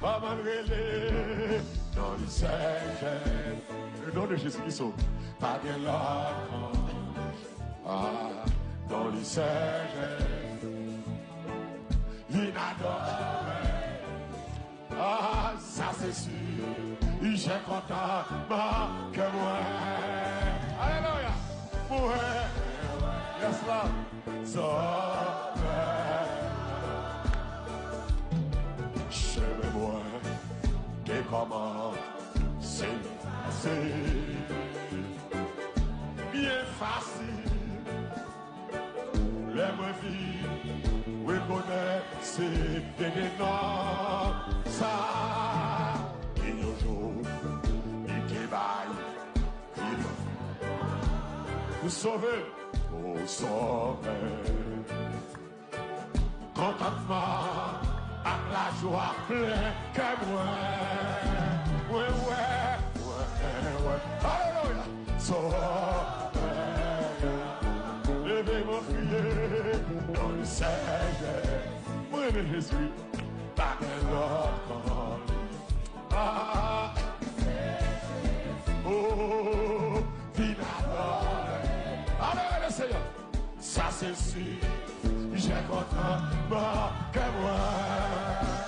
Pas mal relé dans le Seigneur. Le nom de Jésus-Christ, pas bien là. Ah, dans le Seigneur. L'inadoré. Ah, ça c'est sûr. J'ai content que moi. Alléluia. Moi. Yes, Lord. So, moi et comment c'est bien facile les moins vies reconnaître c'est des noms ça et nos jours et qui baille vous sauvez vous sauvez contentement à la joie plein que moi. Ouais. Alléluia. Levez-moi crier dans le Seigneur. Moi, Jésus, pas de l'autre. Ah. Oh, finalement. Alléluia, Seigneur. Ça, c'est sûr. J'ai content que moi.